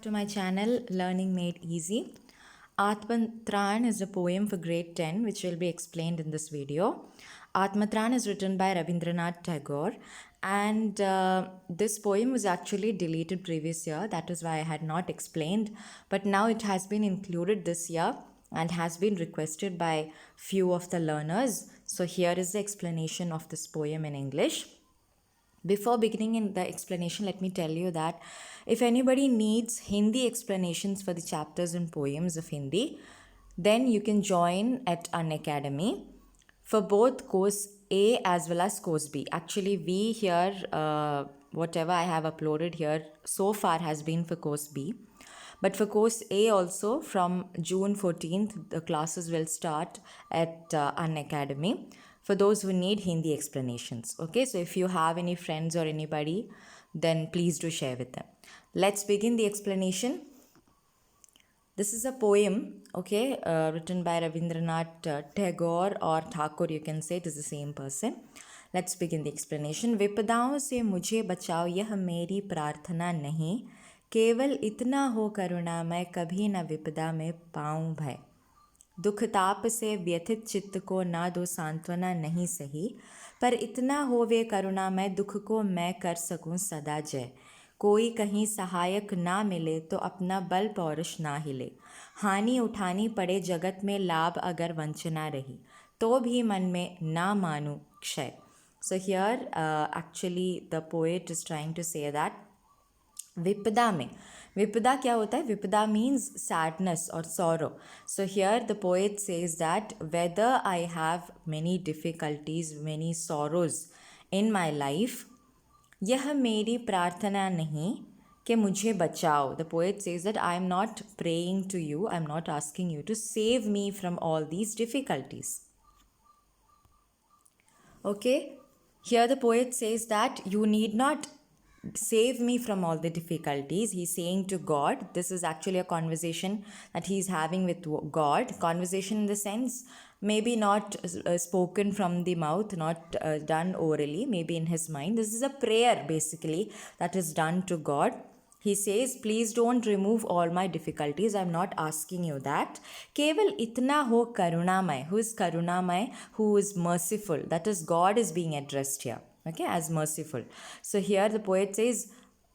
back to my channel Learning Made Easy. Atmatran is a poem for grade 10 which will be explained in this video. Atmatran is written by Rabindranath Tagore and this poem was actually deleted previous year. That is why I had not explained, but now it has been included this year and has been requested by few of the learners. So here is the explanation of this poem in English. Before beginning in the explanation, let me tell you that if anybody needs Hindi explanations for the chapters and poems of Hindi, then you can join at Unacademy for both course A as well as course B. Actually, we here, whatever I have uploaded here so far has been for course B. But for course A also, from June 14th, the classes will start at Unacademy for those who need Hindi explanations. Okay, so if you have any friends or anybody, then please do share with them. Let's begin the explanation. This is a poem, okay, written by Rabindranath Tagore or Thakur, you can say, it is the same person. Let's begin the explanation. विपदाओं से मुझे बचाओ यह मेरी प्रार्थना नहीं, केवल इतना हो करुणा मैं कभी न विपदा में पाऊँ भय. दुख ताप से व्यथित चित्त को ना दो सांत्वना नहीं सही, पर इतना हो वे करुणा मैं दुख को मैं कर सकूं सदा जय. कोई कहीं सहायक ना मिले तो अपना बल पौरुष ना हिले, हानि उठानी पड़े जगत में लाभ अगर वंचना रही, तो भी मन में ना मानू क्षय. So here actually the poet is trying to say that विपदा में, विपदा क्या होता है? विपदा means sadness or sorrow. So here the poet says that whether I have many difficulties, many sorrows in my life, यह मेरी प्रार्थना नहीं कि मुझे बचाओ. The poet says that I am not praying to you, I am not asking you to save me from all these difficulties. Okay, here the poet says that you need not save me from all the difficulties. He's saying to God, this is actually a conversation that he's having with God. Conversation in the sense, maybe not spoken from the mouth, not done orally, maybe in his mind. This is a prayer basically that is done to God. He says, please don't remove all my difficulties. I'm not asking you that. Keval itna ho karunamay. Who is karunamay? Who is merciful? That is, God is being addressed here. Okay, as merciful. So here the poet says,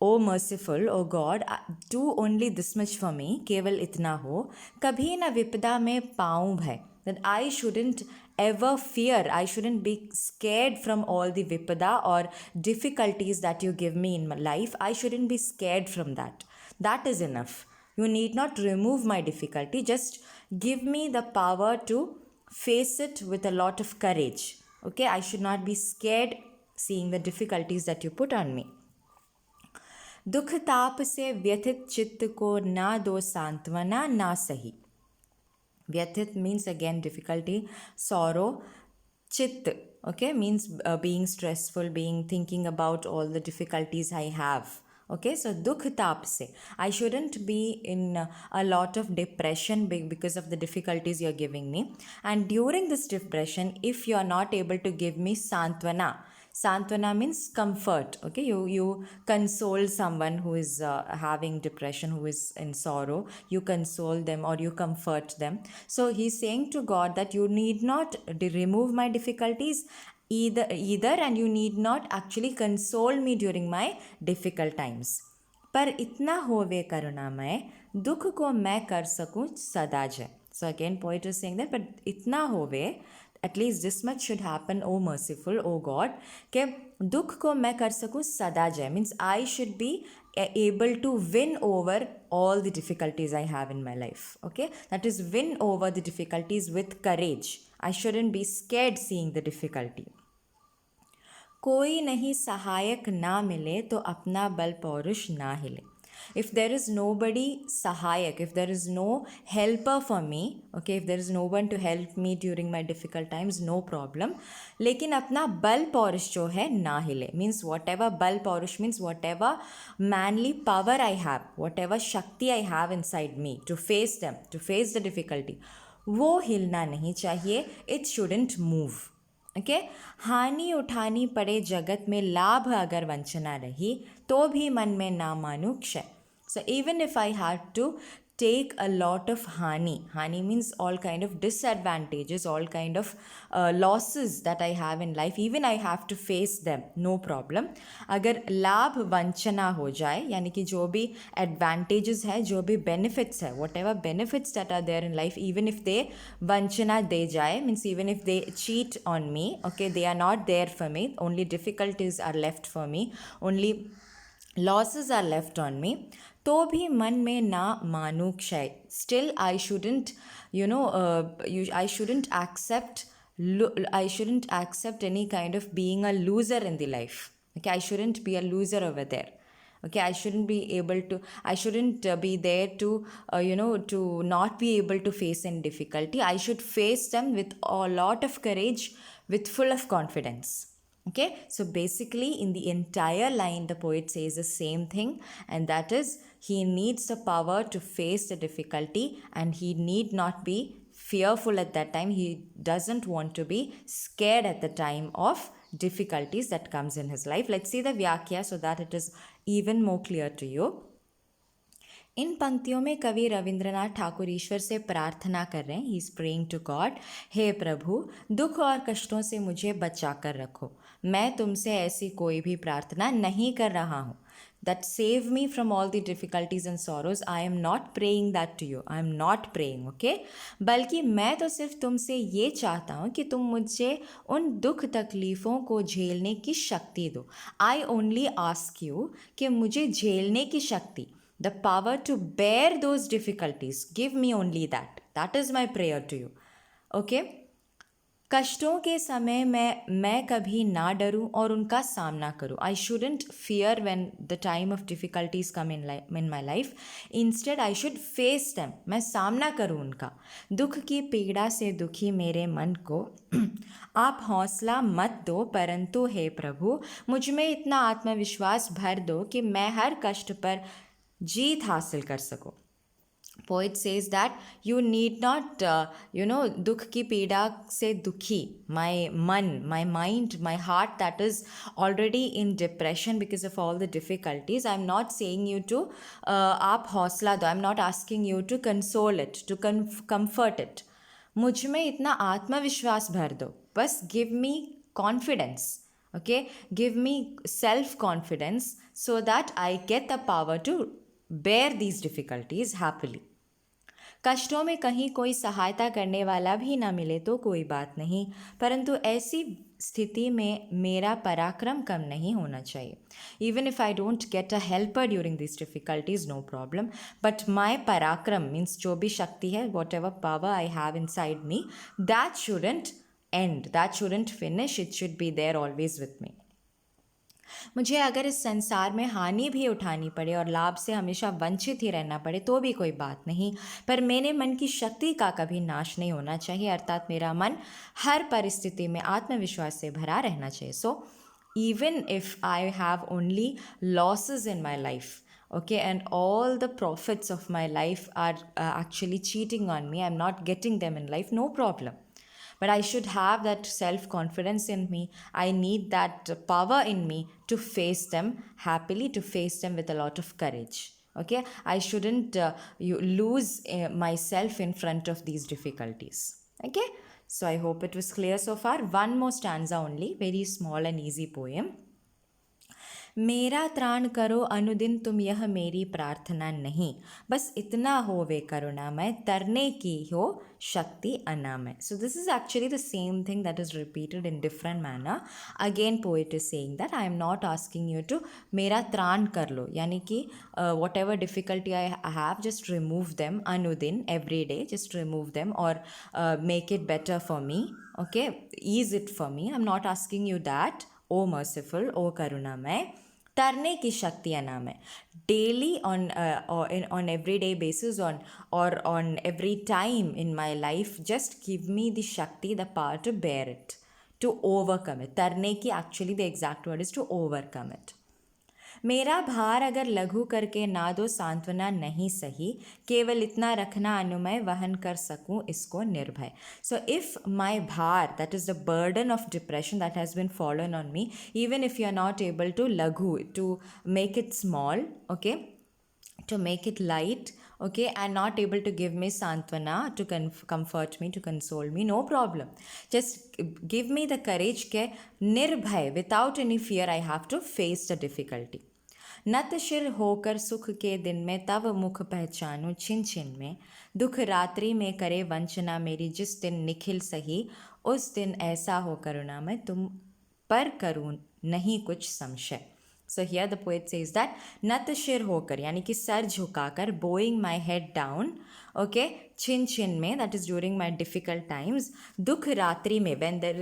O merciful, O God, do only this much for me. Keval itna ho. Kabhi na vipda mein paऊं bhai. That I shouldn't ever fear, I shouldn't be scared from all the vipada or difficulties that you give me in my life. I shouldn't be scared from that. That is enough. You need not remove my difficulty. Just give me the power to face it with a lot of courage. Okay, I should not be scared seeing the difficulties that you put on me. दुख ताप से व्यथित चित्त को ना दो सांत्वना ना सही. Vyathit means again difficulty, sorrow. Chit, okay, means being stressful, being thinking about all the difficulties I have. Okay, so dukh taap se, I shouldn't be in a lot of depression because of the difficulties you're giving me. And during this depression, if you're not able to give me santvana, Santvana means comfort. Okay, you console someone who is having depression, who is in sorrow. You console them or you comfort them. So he's saying to God that you need not remove my difficulties either, and you need not actually console me during my difficult times. पर इतना होवे करुणामय दुख को मैं कर सकूं सदा जय. So again poet is saying that, but इतना होवे, at least this much should happen, O merciful, O God, कि दुख को मैं कर सकूं सदा जय. Means I should be able to win over all the difficulties I have in my life. Okay, that is, win over the difficulties with courage. I shouldn't be scared seeing the difficulty. कोई नहीं सहायक ना मिले तो अपना बल पौरुष ना हिले. If there is nobody sahayak, if there is no helper for me, okay, if there is no one to help me during my difficult times, no problem. लेकिन अपना बल पौरुष जो है ना हिले. Means whatever बल पौरुष means whatever manly power I have, whatever शक्ति I have inside me to face them, to face the difficulty, वो हिलना नहीं चाहिए. It shouldn't move. ओके, हानि उठानी पड़े जगत में लाभ अगर वंचना रही, तो भी मन में ना मानू क्षय. So even if I had to take a lot of hani means all kind of disadvantages, all kind of losses that I have in life, even I have to face them, no problem. अगर लाभ वंचना हो जाए, यानी कि जो भी advantages है, जो भी benefits है, whatever benefits that are there in life, even if they वंचना दे जाए, means even if they cheat on me, okay, they are not there for me, only difficulties are left for me, only losses are left on me, तो भी मन में ना मानू क्षय, still I shouldn't, I shouldn't accept, I shouldn't accept any kind of being a loser in the life. Okay, I shouldn't be a loser over there. Okay, I shouldn't be able to, I shouldn't be there to, to not be able to face any difficulty. I should face them with a lot of courage, with full of confidence. Okay, so basically in the entire line the poet says the same thing, and that is he needs the power to face the difficulty, and he need not be fearful at that time. He doesn't want to be scared at the time of difficulties that comes in his life. Let's see the Vyakya so that it is even more clear to you. इन पंक्तियों में कवि रविंद्रनाथ ठाकुर ईश्वर से प्रार्थना कर रहे हैं. He is praying to God, हे प्रभु दुख और कष्टों से मुझे बचा कर रखो. मैं तुमसे ऐसी कोई भी प्रार्थना नहीं कर रहा हूँ. That save me from all the difficulties and sorrows. I am not praying that to you. I am not praying, okay? बल्कि मैं तो सिर्फ तुमसे ये चाहता हूँ कि तुम मुझे उन दुख तकलीफ़ों को झेलने की शक्ति दो. I only ask you कि मुझे झेलने की शक्ति, the power to bear those difficulties. Give me only that. That is my prayer to you. Okay? कष्टों के समय मैं कभी ना डरूं और उनका सामना करूं. I shouldn't fear when the time of difficulties come in my life. Instead I should face them. मैं सामना करूं उनका. दुख की पीड़ा से दुखी मेरे मन को आप हौसला मत दो, परंतु हे प्रभु मुझ में इतना आत्मविश्वास भर दो कि मैं हर कष्ट पर जीत हासिल कर सकूं. Poet says that you need not, dukh ki peeda se dukhi, my mind, my heart that is already in depression because of all the difficulties. I'm not saying you to aap hausla do. I'm not asking you to console it, to comfort it. मुझ में इतना आत्मविश्वास भर दो. बस give me confidence. Okay, give me self confidence so that I get the power to bear these difficulties happily. कष्टों में कहीं कोई सहायता करने वाला भी ना मिले तो कोई बात नहीं, परंतु ऐसी स्थिति में मेरा पराक्रम कम नहीं होना चाहिए. Even if I don't get a helper during this difficulties, no problem, but my पराक्रम मीन्स जो भी शक्ति है, whatever power I have inside me, that shouldn't end, that shouldn't finish, it should be there always with me. मुझे अगर इस संसार में हानि भी उठानी पड़े और लाभ से हमेशा वंचित ही रहना पड़े तो भी कोई बात नहीं, पर मेरे मन की शक्ति का कभी नाश नहीं होना चाहिए, अर्थात मेरा मन हर परिस्थिति में आत्मविश्वास से भरा रहना चाहिए. So even if I have only losses in my life, okay, and all the profits of my life are actually cheating on me, I'm not getting them in life, no problem, but I should have that self-confidence in me. I need that power in me to face them happily, to face them with a lot of courage. Okay, I shouldn't lose myself in front of these difficulties. Okay, so I hope it was clear so far. One more stanza only, very small and easy poem. मेरा त्राण करो अनुदिन तुम, यह मेरी प्रार्थना नहीं, बस इतना हो वे करुणामय, तरने की हो शक्ति अनामय. So this is actually the same thing that is repeated in different manner. Again poet is saying that I am not asking you to मेरा त्राण कर लो, यानी कि whatever difficulty I have, just remove them anudin, every day, just remove them, or make it better for me. Okay, ease it for me. I'm not asking you that. O merciful, O Karunamay, तरने की शक्ति नाम है. Daily on everyday basis, on every time in my life, just give me the shakti, the power to bear it, to overcome it. तरने की actually the exact word is to overcome it. मेरा भार अगर लघु करके ना दो, सांत्वना नहीं सही, केवल इतना रखना अनुमय, वहन कर सकूं इसको निर्भय. सो इफ माई भार, that is the burden of depression that has been fallen on me, even if you are not able to लघु, to make it small, okay, to make it light, okay, and not able to give me santvana, to comfort me, to console me, no problem. Just give me the courage ke nirbhay, without any fear, I have to face the difficulty. नत शिर होकर सुख के दिन में तब मुख पहचानूं छिन छिन में, दुख रात्रि में करे वंचना मेरी जिस दिन निखिल सही, उस दिन ऐसा हो करुणा मैं तुम पर करूं नहीं कुछ संशय. So here the poet says that नत शिर होकर यानी कि सर झुकाकर, bowing my head down, okay, chin chin में, that is during my difficult times, दुख रात्रि में,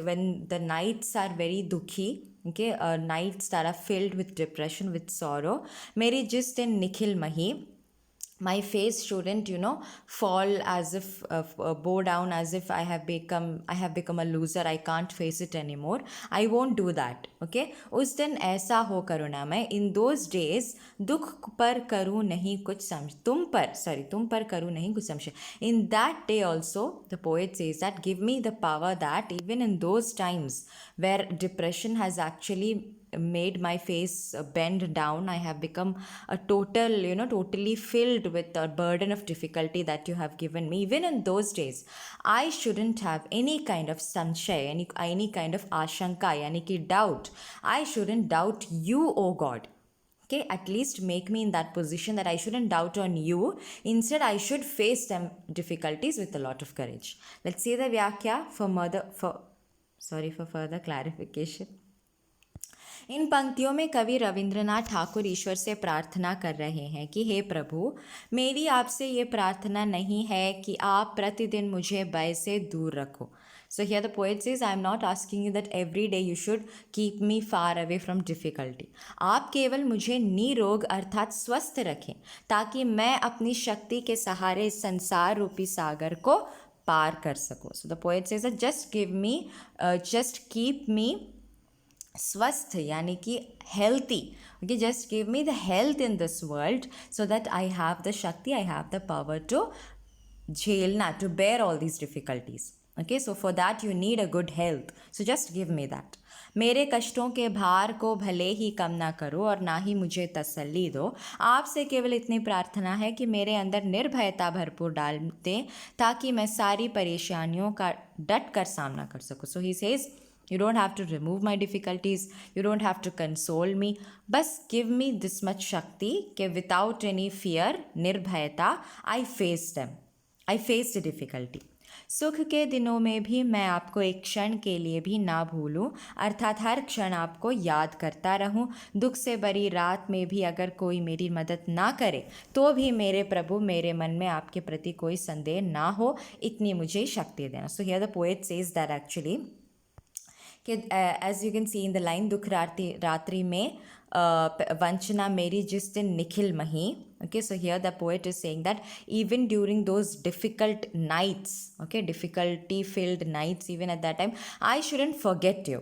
when the nights are very dukhi, okay, nights that are filled with depression, with sorrow, मेरी जिस दिन निखिल मही, my face shouldn't, fall as if bow down as if I have become a loser, I can't face it anymore, I won't do that, okay. उस दिन ऐसा हो करुणा मैं, in those days दुख पर करूँ नहीं कुछ समझ, तुम पर करूँ नहीं कुछ समझ. In that day also the poet says that give me the power that even in those times where depression has actually made my face bend down, I have become a totally filled with the burden of difficulty that you have given me. Even in those days, I shouldn't have any kind of sanshay, any kind of ashanka, yani ki doubt. I shouldn't doubt you, O God. Okay, at least make me in that position that I shouldn't doubt on you. Instead, I should face them difficulties with a lot of courage. Let's see the Vyakhya for further clarification. इन पंक्तियों में कवि रविंद्रनाथ ठाकुर ईश्वर से प्रार्थना कर रहे हैं कि हे प्रभु, मेरी आपसे ये प्रार्थना नहीं है कि आप प्रतिदिन मुझे भय से दूर रखो. So here the poet says, I am not asking you that every day you should keep me far away from difficulty. आप केवल मुझे निरोग अर्थात स्वस्थ रखें ताकि मैं अपनी शक्ति के सहारे इस संसार रूपी सागर को पार कर सकूं. So the poet says that just keep me स्वस्थ यानी कि healthy, okay, just give me the health in this world so that I have the shakti, I have the power to to bear all these difficulties, okay. So for that you need a good health, so just give me that. मेरे कष्टों के भार को भले ही कम ना करो और ना ही मुझे तसल्ली दो, आपसे केवल इतनी प्रार्थना है कि मेरे अंदर निर्भयता भरपूर डाल दें ताकि मैं सारी परेशानियों का डट कर सामना कर सकूं. So he says, you don't have to remove my difficulties, you don't have to console me, bas give me this much shakti ke without any fear, nirbhayata, I face them, I face the difficulty. सुख के दिनों में भी मैं आपको एक क्षण के लिए भी ना भूलूं, अर्थात हर क्षण आपको याद करता रहूं. दुख से भरी रात में भी अगर कोई मेरी मदद ना करे तो भी मेरे प्रभु मेरे मन में आपके प्रति कोई संदेह ना हो, इतनी मुझे शक्ति देना. So here the poet says that actually as you can see in the line, दुख रात्रि में वंचना मेरी जिस दिन निखिल मही. Okay, so here the poet is saying that even during those difficult nights, okay, difficulty filled nights, even at that time, I shouldn't forget you.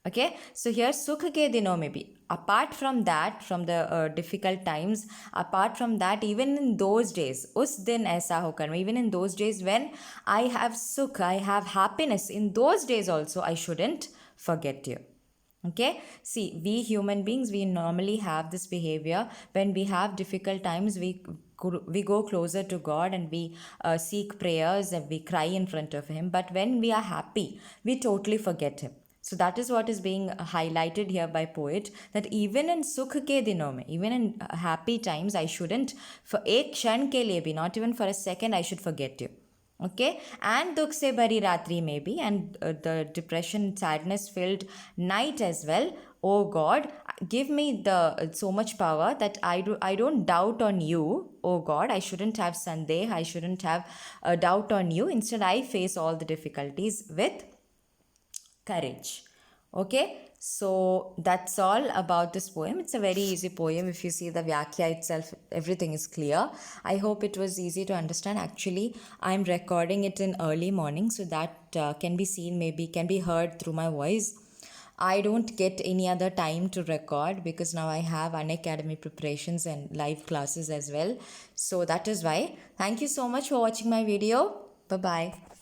Okay, so here sukh ke dinon mein bhi, apart from that, from the difficult times, apart from that, even in those days, us din aisa ho kar, even in those days when I have sukh, I have happiness, in those days also I shouldn't forget you. Okay, see, we human beings, we normally have this behavior. When we have difficult times, we go closer to God and we seek prayers and we cry in front of Him. But when we are happy, we totally forget Him. So that is what is being highlighted here by poet, that even in sukh ke dinon mein, even in happy times, I shouldn't, for ek kshan ke liye bhi, not even for a second, I should forget you. Okay, and dukh se bhari ratri may be, and the depression, sadness filled night as well. Oh God, give me the so much power that I don't doubt on you. Oh God, I shouldn't have sandeh, I shouldn't have a doubt on you. Instead, I face all the difficulties with courage. Okay, so that's all about this poem. It's a very easy poem. If you see the Vyakhya itself, everything is clear. I hope it was easy to understand. Actually, I'm recording it in early morning, so that can be seen, maybe can be heard through my voice. I don't get any other time to record because now I have Unacademy preparations and live classes as well. So that is why. Thank you so much for watching my video. Bye-bye.